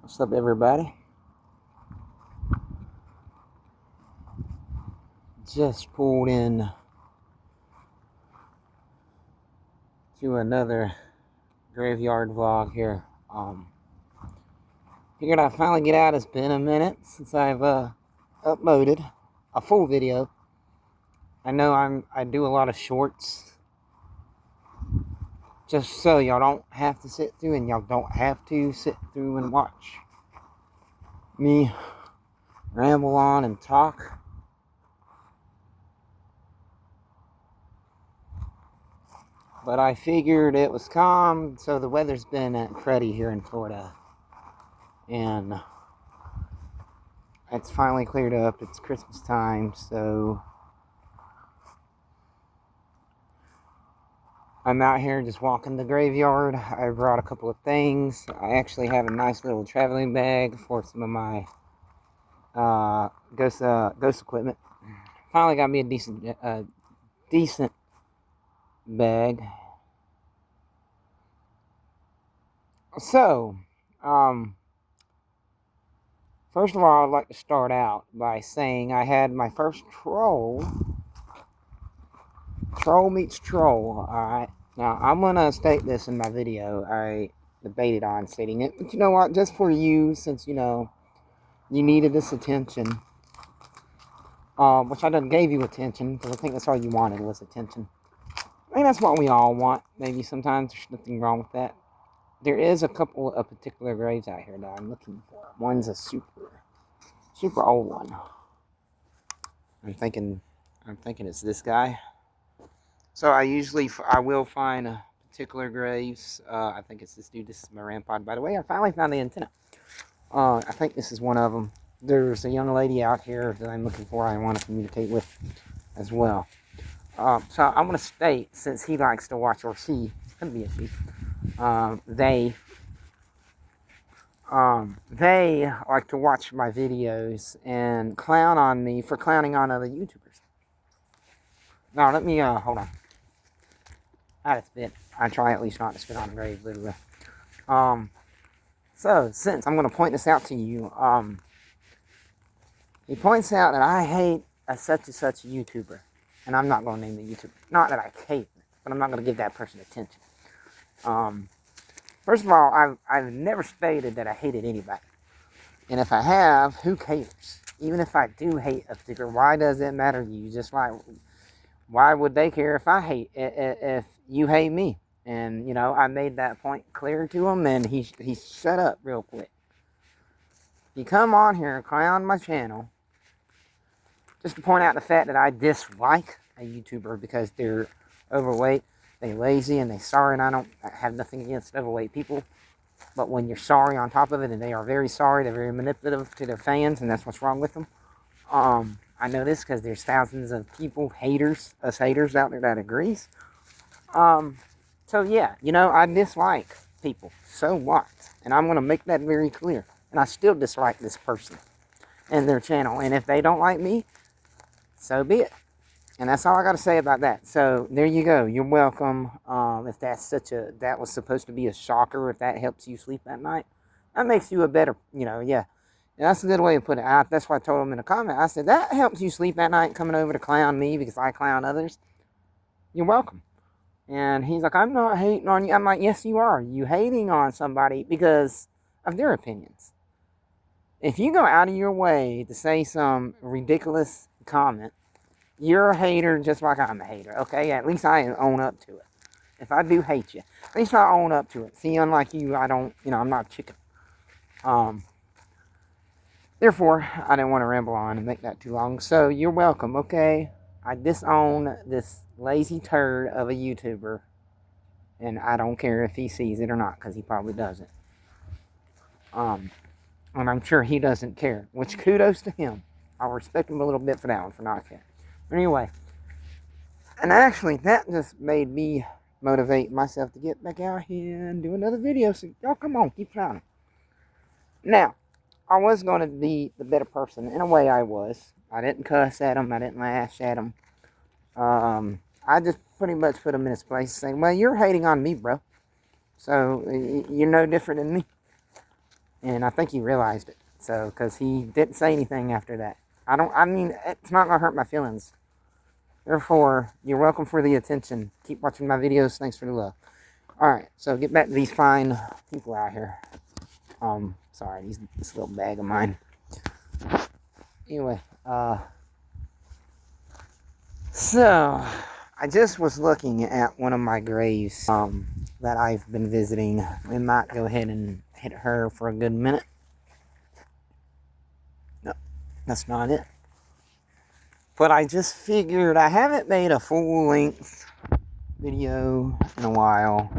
What's up, everybody? Just pulled in to another graveyard vlog here. Figured I'd finally get out. It's been a minute since I've uploaded a full video. I know I do a lot of shorts, just so y'all don't have to sit through, and y'all don't have to sit through and watch me ramble on and talk. But I figured it was calm, so the weather's been cruddy here in Florida. And it's finally cleared up. It's Christmas time, so I'm out here just walking the graveyard. I brought a couple of things. I actually have a nice little traveling bag for some of my ghost equipment. Finally got me a decent bag. So, first of all, I'd like to start out by saying I had my first troll meets troll. Alright, now I'm gonna state this in my video. I debated on stating it, but you know what, just for you, since you know you needed this attention, which I done gave you attention, because I think that's all you wanted was attention. I think that's what we all want. Maybe sometimes there's nothing wrong with that. There is a couple of particular graves out here that I'm looking for. One's a super old one. I'm thinking it's this guy. So I will find particular graves. I think it's this dude. This is my rampod, by the way. I finally found the antenna. I think this is one of them. There's a young lady out here that I'm looking for. I want to communicate with as well. So I'm going to state, since he likes to watch, or she, couldn't be a she, they like to watch my videos and clown on me for clowning on other YouTubers. Now, let me, hold on. I had to spit. I try at least not to spit on the grave, literally. So, since I'm going to point this out to you, he points out that I hate a such and such YouTuber. And I'm not going to name the YouTuber. Not that I hate it, but I'm not going to give that person attention. First of all, I've never stated that I hated anybody. And if I have, who cares? Even if I do hate a particular, why does it matter to you? Just like, why would they care if you hate me? And, you know, I made that point clear to him, and he shut up real quick. You come on here and clown my channel just to point out the fact that I dislike a YouTuber because they're overweight, they lazy, and they sorry, and I don't have nothing against overweight people. But when you're sorry on top of it, and they are very sorry, they're very manipulative to their fans, and that's what's wrong with them. I know this because there's thousands of people, us haters out there that agrees. So yeah, you know, I dislike people. So what? And I'm going to make that very clear. And I still dislike this person and their channel. And if they don't like me, so be it. And that's all I got to say about that. So there you go. You're welcome. If that was supposed to be a shocker, if that helps you sleep at night, that makes you a better, you know, yeah. And that's a good way to put it. That's what I told him in a comment. I said, that helps you sleep at night, coming over to clown me because I clown others. You're welcome. And he's like, I'm not hating on you. I'm like, yes, you are. You hating on somebody because of their opinions. If you go out of your way to say some ridiculous comment, you're a hater just like I'm a hater, okay? At least I own up to it. If I do hate you, at least I own up to it. See, unlike you, I don't, you know, I'm not a chicken. Therefore, I didn't want to ramble on and make that too long. So, you're welcome, okay? I disown this lazy turd of a YouTuber. And I don't care if he sees it or not, because he probably doesn't. And I'm sure he doesn't care, which kudos to him. I'll respect him a little bit for that one, for not caring. But anyway, and actually, that just made me motivate myself to get back out here and do another video. So, y'all come on, keep trying. Now, I was going to be the better person. In a way, I was. I didn't cuss at him. I didn't lash at him. I just pretty much put him in his place saying, well, you're hating on me, bro. So, you're no different than me. And I think he realized it. So, because he didn't say anything after that. I mean, it's not going to hurt my feelings. Therefore, you're welcome for the attention. Keep watching my videos. Thanks for the love. Alright, so get back to these fine people out here. Sorry, this little bag of mine. Anyway, so I just was looking at one of my graves that I've been visiting. We might go ahead and hit her for a good minute. No, that's not it. But I just figured I haven't made a full-length video in a while.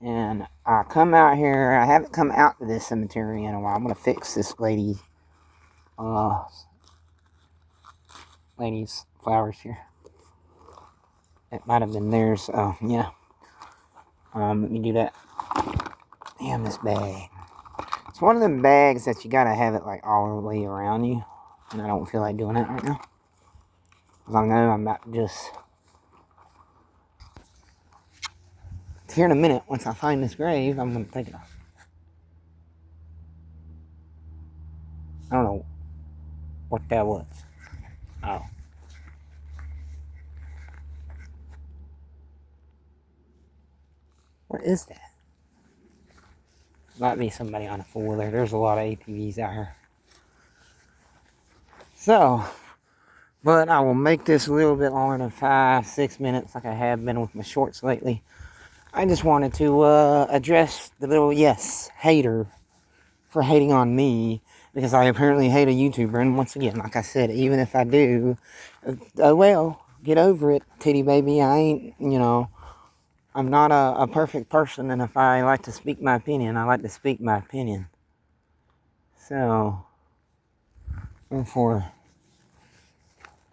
And I come out here. I haven't come out to this cemetery in a while. I'm going to fix this lady's flowers here. It might have been theirs. Oh, yeah. Let me do that. Damn, this bag. It's one of them bags that you got to have it like all the way around you. And I don't feel like doing that right now. Because I know I'm about to just... Here in a minute, once I find this grave, I'm going to take it off. I don't know what that was. Oh. What is that? Might be somebody on a four-wheeler. There's a lot of ATVs out here. So, but I will make this a little bit longer than 5-6 minutes like I have been with my shorts lately. I just wanted to address the little hater for hating on me because I apparently hate a YouTuber. And once again, like I said, even if I do, well, get over it, titty baby. I ain't, I'm not a perfect person. And if I like to speak my opinion, I like to speak my opinion. So, therefore,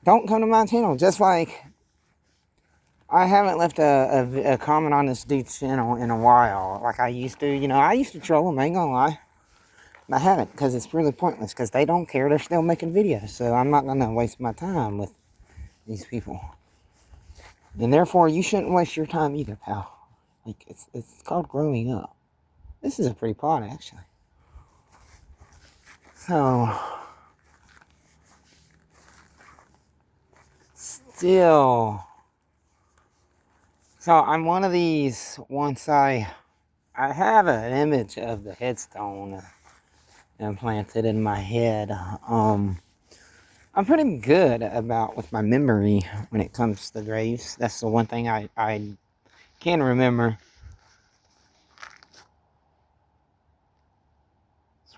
don't come to my channel. Just like I haven't left a comment on this dude's channel in a while, like I used to. I used to troll him, I ain't gonna lie. I haven't, because it's really pointless, because they don't care. They're still making videos, so I'm not gonna waste my time with these people. And therefore, you shouldn't waste your time either, pal. Like, it's called growing up. This is a pretty pot, actually. So, still... So I'm one of these, once I have an image of the headstone implanted in my head. I'm pretty good with my memory when it comes to graves. That's the one thing I can remember.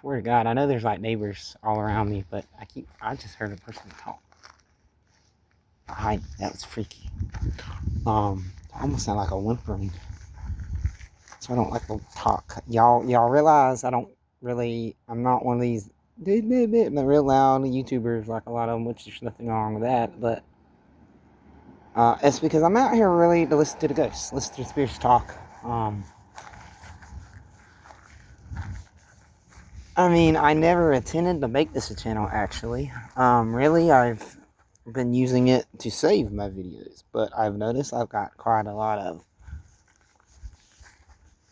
Swear to God, I know there's like neighbors all around me, but I just heard a person talk. That was freaky. Almost sound like a whimpering. So I don't like to talk. Y'all realize I'm not one of these the real loud YouTubers like a lot of them, which there's nothing wrong with that, but it's because I'm out here really to listen to the ghosts, listen to the spirits talk. I mean, I never intended to make this a channel, actually. Really, I've been using it to save my videos, but I've noticed I've got quite a lot of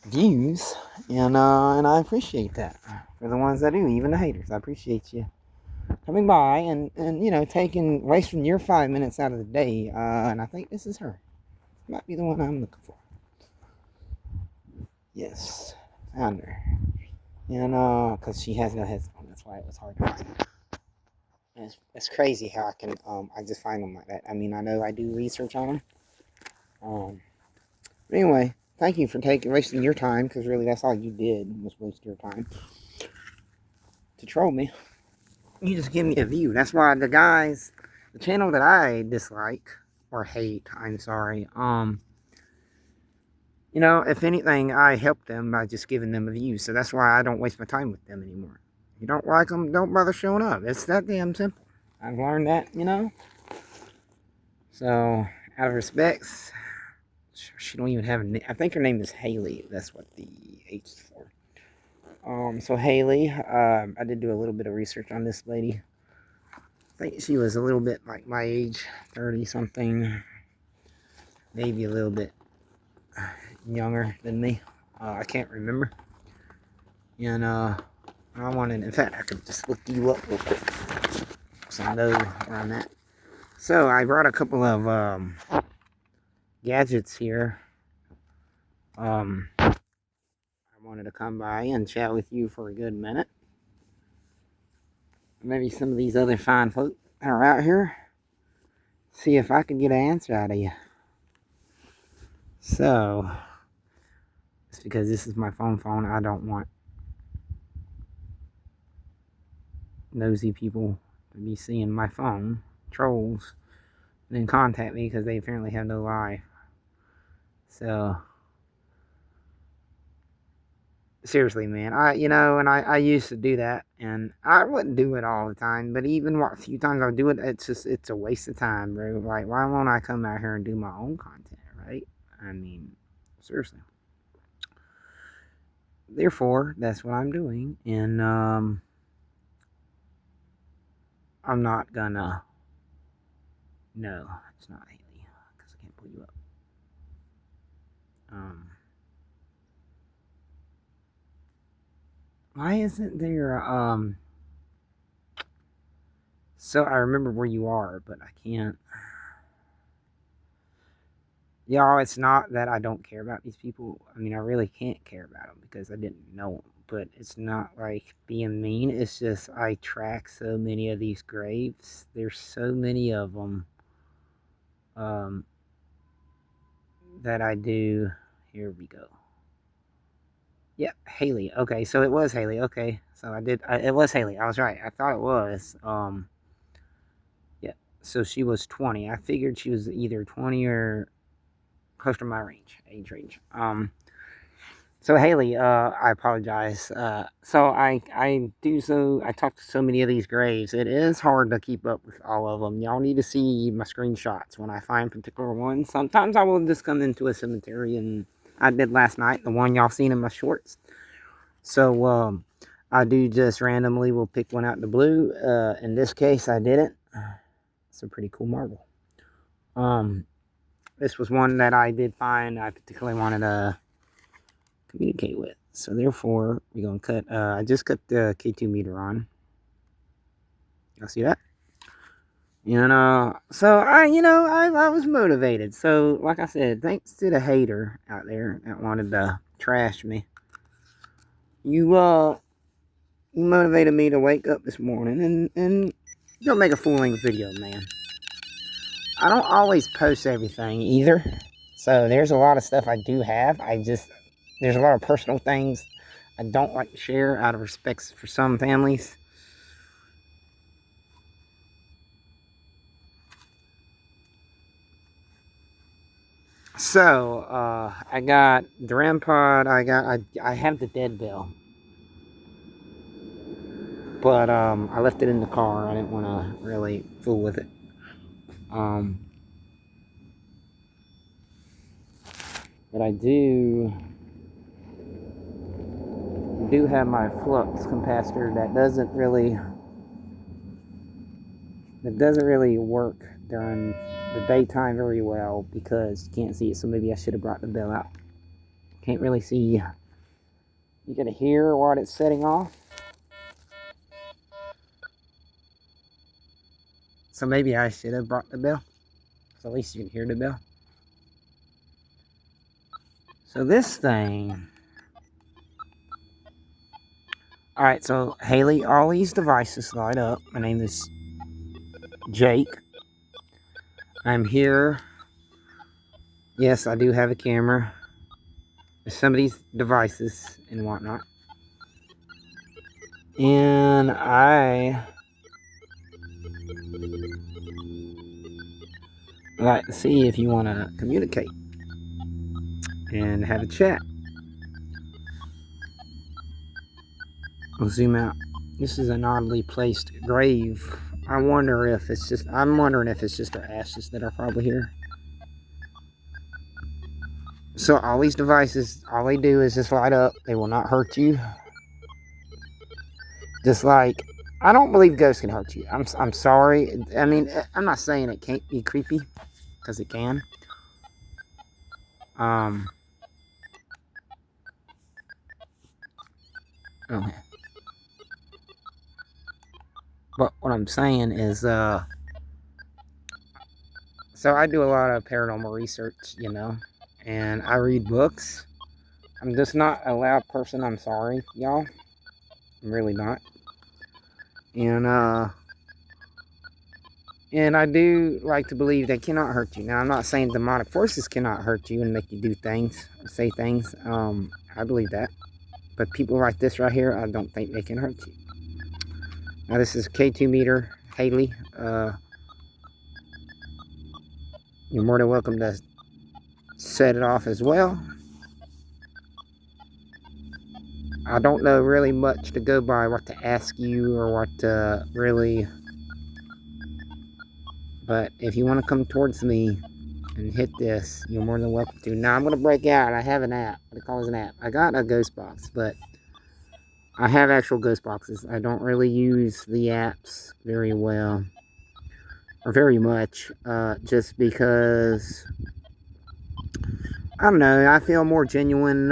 views, and I appreciate that. For the ones that do, even the haters, I appreciate you coming by and wasting your 5 minutes out of the day. And I think this is her. Might be the one I'm looking for. Yes, found her. And because she has no headstone, that's why it was hard to find. And it's crazy how I can I just find them like that. I mean, I know I do research on them. But anyway, thank you for wasting your time, because really that's all you did was waste your time to troll me. You just give me a view. That's why the channel that I dislike or hate, I'm sorry, if anything, I help them by just giving them a view. So that's why I don't waste my time with them anymore. You don't like them, don't bother showing up. It's that damn simple. I've learned that, So, out of respects, she don't even have a name. I think her name is Haley. That's what the H is for. So Haley, I did do a little bit of research on this lady. I think she was a little bit like my age, 30-something, maybe a little bit younger than me. I can't remember. And I wanted, in fact, I could just look you up real quick so I know where I'm at. So I brought a couple of gadgets here. I wanted to come by and chat with you for a good minute. Maybe some of these other fine folk that are out here. See if I can get an answer out of you. So, it's because this is my phone. I don't want nosy people to be seeing my phone, trolls, and then contact me because they apparently have no life. So, seriously, man, I used to do that, and I wouldn't do it all the time, but even a few times I do it, it's a waste of time, bro. Like, why won't I come out here and do my own content, right? I mean, seriously. Therefore, that's what I'm doing, and I'm not gonna. No, it's not Haley because I can't pull you up. Why isn't there? So I remember where you are, but I can't. Y'all, it's not that I don't care about these people. I mean, I really can't care about them because I didn't know them. But it's not like being mean. It's just I track so many of these graves. There's so many of them that I do. Here we go. Yep, Haley. Okay, so it was Haley. Okay, so it was Haley. I was right. I thought it was. Yeah. So she was 20. I figured she was either 20 or close to my age range. So Haley, I apologize. So I talked to so many of these graves. It is hard to keep up with all of them. Y'all need to see my screenshots when I find particular ones. Sometimes I will just come into a cemetery, and I did last night, the one y'all seen in my shorts. So I do just randomly will pick one out in the blue. In this case, I didn't. It's a pretty cool marble. This was one that I did find I particularly wanted to communicate with. So therefore, we're going to cut, I just cut the K2 meter on. Y'all see that? So I was motivated. So like I said, thanks to the hater out there that wanted to trash me. You motivated me to wake up this morning and go make a full-length video, man. I don't always post everything either. So there's a lot of stuff I do have. There's a lot of personal things I don't like to share out of respect for some families. So, I got the REM pod, I have the dead bell. But, I left it in the car. I didn't want to really fool with it. But I do have my flux capacitor that doesn't really work during the daytime very well because you can't see it. So maybe I should have brought the bell out. Can't really see. You can hear what it's setting off. So maybe I should have brought the bell. So at least you can hear the bell. So this thing. Alright, so Haley, all these devices light up. My name is Jake. I'm here. Yes, I do have a camera. There's some of these devices and whatnot. And I like to see if you want to communicate and have a chat. We'll zoom out. This is an oddly placed grave. I'm wondering if it's just their ashes that are probably here. So all these devices, all they do is just light up. They will not hurt you. Just like, I don't believe ghosts can hurt you. I'm sorry. I mean, I'm not saying it can't be creepy, because it can. Okay. But what I'm saying is, so I do a lot of paranormal research, and I read books. I'm just not a loud person. I'm sorry, y'all. I'm really not. And and I do like to believe they cannot hurt you. Now, I'm not saying demonic forces cannot hurt you and make you do things, say things. I believe that. But people like this right here, I don't think they can hurt you. Now, this is K2 meter, Haley. You're more than welcome to set it off as well. I don't know really much to go by, what to ask you or what to really... But if you want to come towards me and hit this, you're more than welcome to. Now, I'm going to break out. I have an app. What do you call it, an app? I got a ghost box, but I have actual ghost boxes. I don't really use the apps very well. Or very much. Just because... I don't know. I feel more genuine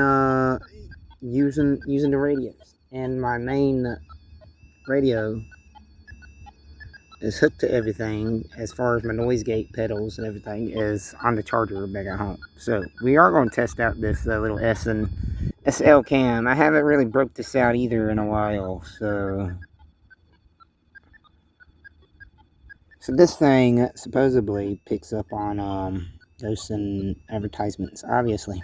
using the radios. And my main radio is hooked to everything, as far as my noise gate pedals and everything is on the charger back at home. So we are going to test out this little SL cam. I haven't really broke this out either in a while, so this thing supposedly picks up on ghosts and advertisements, obviously.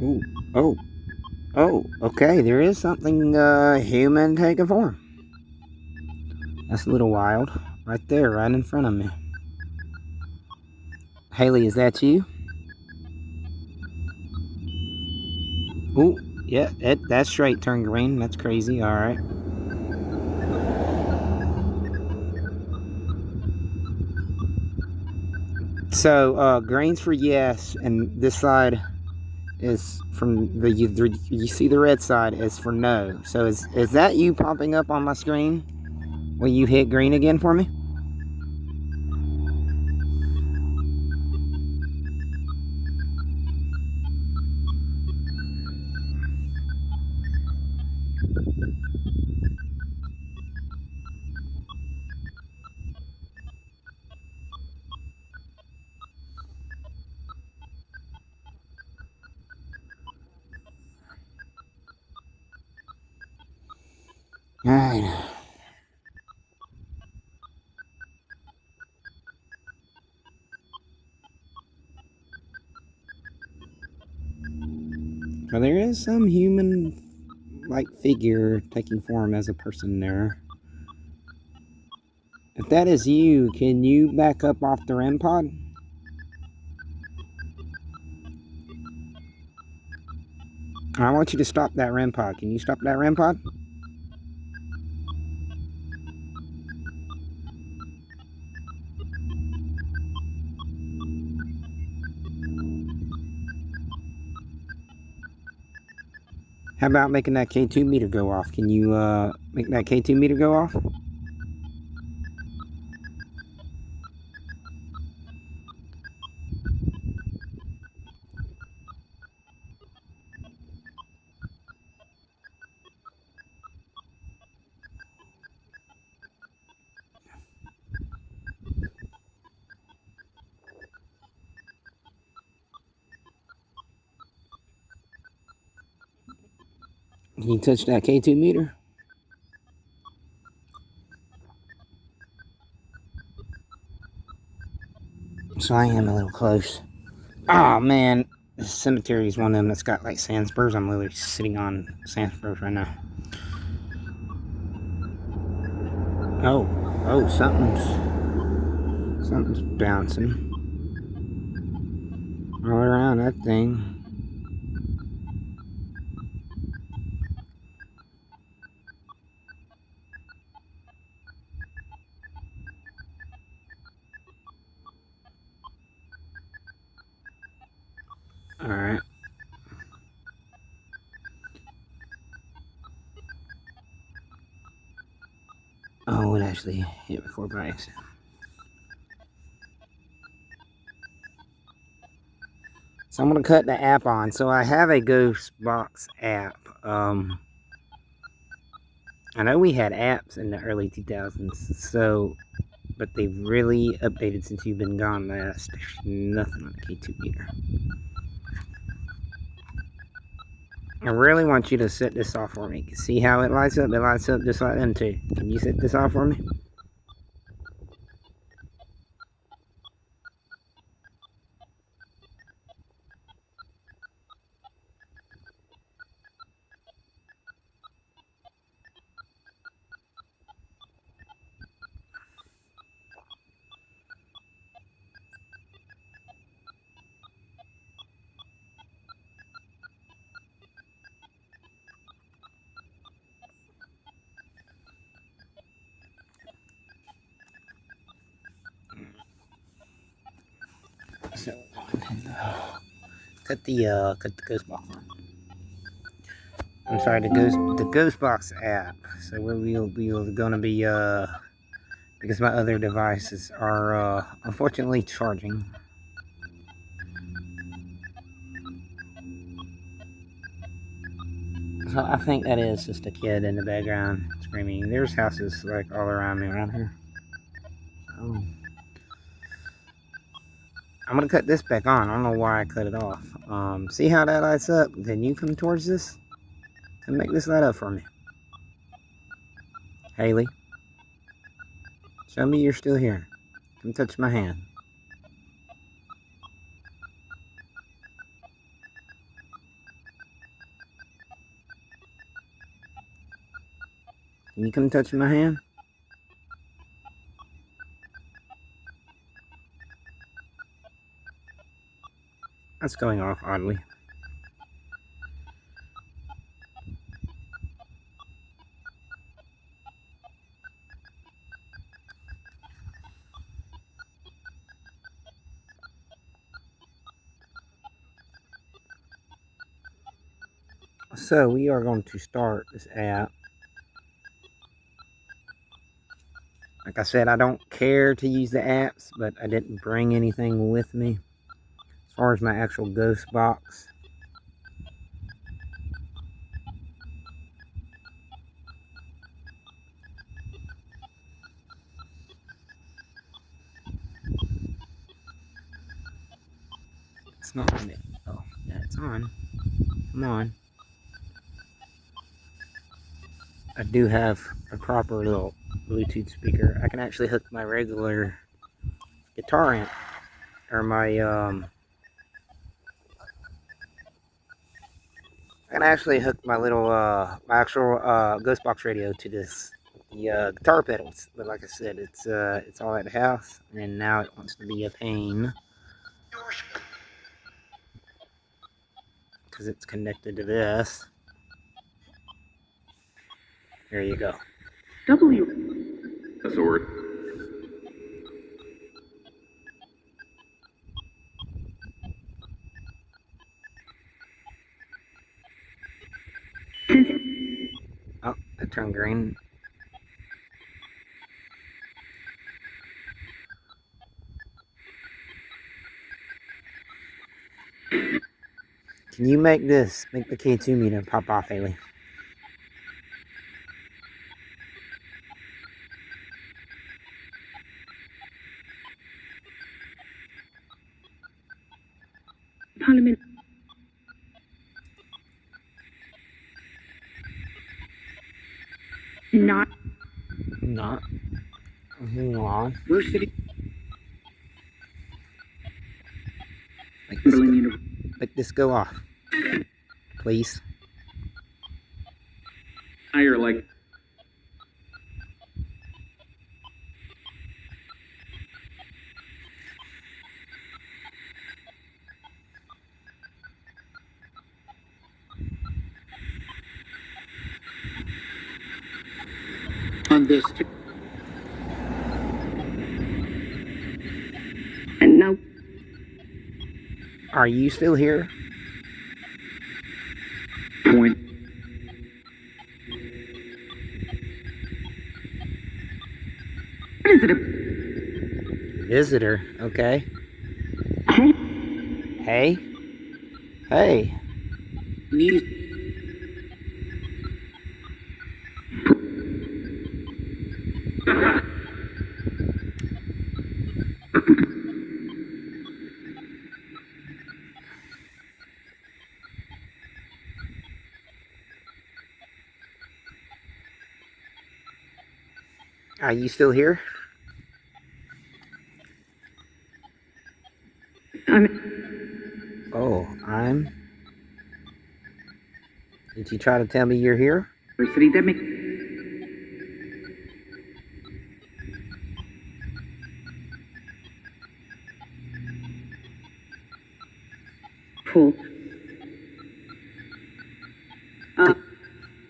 Ooh, oh, okay, there is something human taking form. That's a little wild. Right there, right in front of me. Haley, is that you? Ooh, yeah, that's straight turned green. That's crazy. All right. So, green's for yes, and this side is from you see the red side is for no. So is that you popping up on my screen when you hit green again for me? All right. Well, there is some human-like figure taking form as a person there. If that is you, can you back up off the REM pod? I want you to stop that REM pod. Can you stop that REM pod? How about making that K2 meter go off? Can you make that K2 meter go off? Can you touch that K2 meter? So I am a little close. Oh man, this cemetery is one of them that's got like sand spurs. I'm literally sitting on sand spurs right now. Oh, something's bouncing all around that thing. Alright. Oh, it actually hit before by accident. So I'm going to cut the app on. So I have a Ghostbox app. I know we had apps in the early 2000s, but they've really updated since you've been gone. There's nothing on the K2 meter. I really want you to set this off for me. See how it lights up? It lights up just like them too. Can you set this off for me? So, cut the Ghostbox on. I'm sorry, the Ghostbox app. So we're gonna be because my other devices are unfortunately charging. So I think that is just a kid in the background screaming. There's houses like all around me around here. So I'm gonna cut this back on. I don't know why I cut it off. See how that lights up? Then you come towards this and make this light up for me. Haley, show me you're still here. Come touch my hand. Can you come touch my hand? That's going off oddly. So we are going to start this app. Like I said, I don't care to use the apps, but I didn't bring anything with me as far as my actual Ghostbox. It's not on it. Oh, yeah, it's on. Come on. I do have a proper little Bluetooth speaker. I can actually hook my regular guitar amp or my I can actually hook my little my actual Ghostbox radio to this guitar pedals. But like I said, it's all at the house, and now it wants to be a pain because it's connected to this. There you go. W. That's a word. Oh, it turned green. Can you make the K2 meter pop off, Haley? Parliament. Not. Hang on. Where city? Make this go off, please. Higher, like. On this. And now. Are you still here? Point. What is it? A Visitor. Okay. hey? Hey. Hey. Need. Are you still here? Oh, I'm. Did you try to tell me you're here? University that make cool.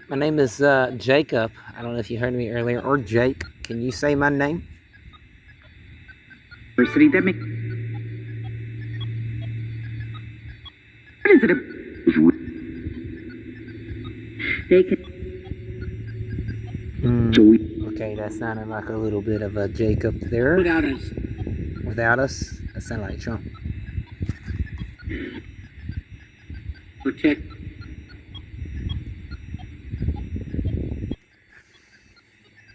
My name is Jacob. I don't know if you heard me earlier, or Jake. Can you say my name? University that make. What is it? A they can. Okay, that sounded like a little bit of a Jacob there. Without us. Without us, that sounded like Trump. Protect.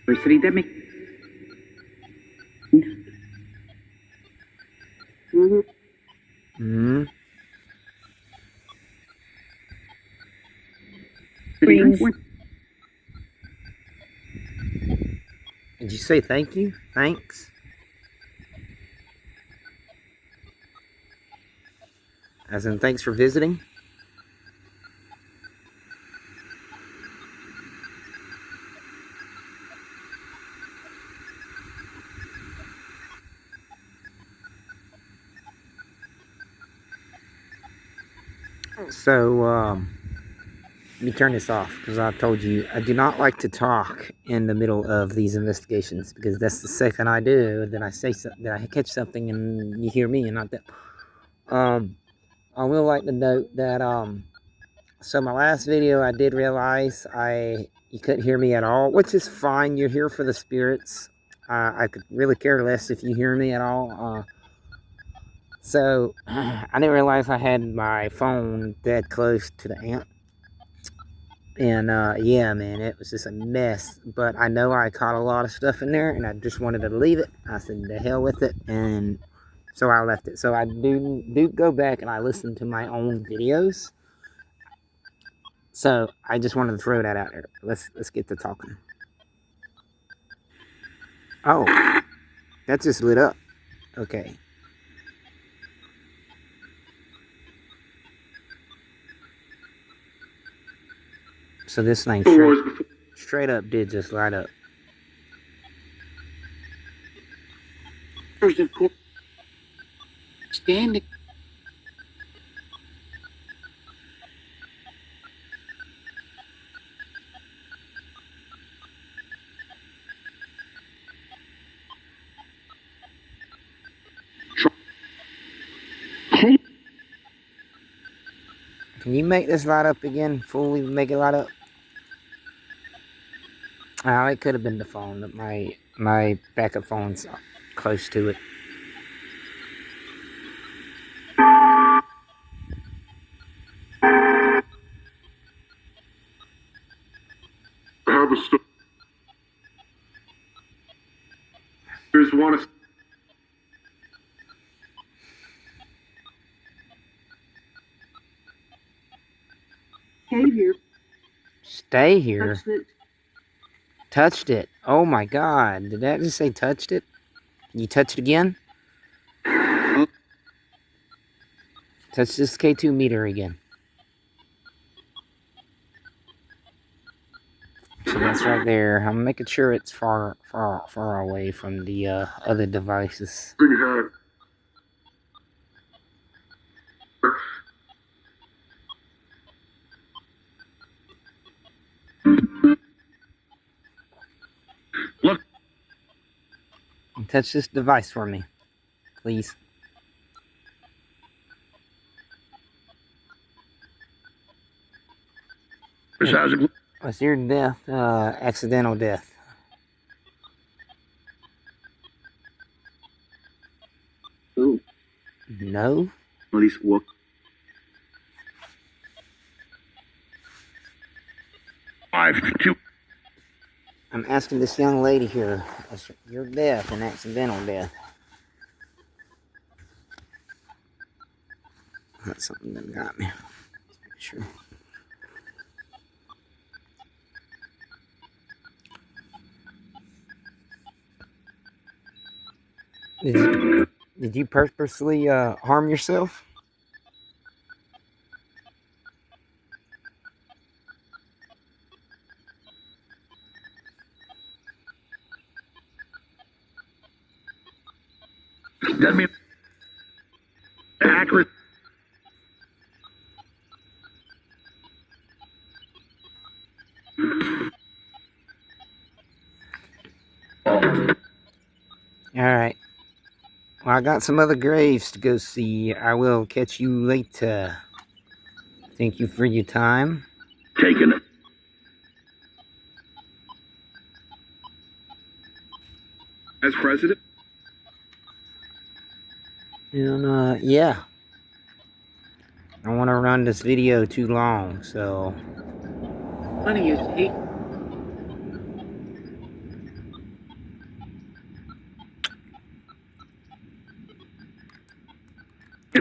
University that make. Hmm. Brings. Did you say thank you? Thanks. As in, thanks for visiting. So, let me turn this off because I told you I do not like to talk in the middle of these investigations because that's the second I do that I say something, that I catch something and you hear me and not that. I will like to note that so my last video I did realize you couldn't hear me at all, which is fine. You're here for the spirits. I could really care less if you hear me at all. So I didn't realize I had my phone dead close to the amp. And yeah, man, it was just a mess. But I know I caught a lot of stuff in there, and I just wanted to leave it. I said, "The hell with it," and so I left it. So I do go back and I listen to my own videos. So I just wanted to throw that out there. Let's get to talking. Oh, that just lit up. Okay. So this thing straight up did just light up. First, of course. Standing. Can you make this light up again? Fully make it light up? Oh, it could have been the phone. My backup phone's close to it. I have a story. Here's one. Stay here. Stay here. Touched it. Touched it. Oh my God. Did that just say touched it? Can you touch it again? Touch this K2 meter again. So that's right there. I'm making sure it's far away from the other devices. Thing had. Look. Touch this device for me, please. Was your death accidental death? Oh, No. at least walk. I'm asking this young lady here, was your death an accidental death? That's something that got me. Sure. Did you purposely harm yourself? Doesn't mean accurate. Alright. Well, I got some other graves to go see. I will catch you later. Thank you for your time. Taken it. As president? And, yeah. I don't want to run this video too long, so... Funny is he.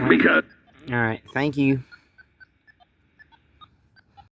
Because. Alright, thank you.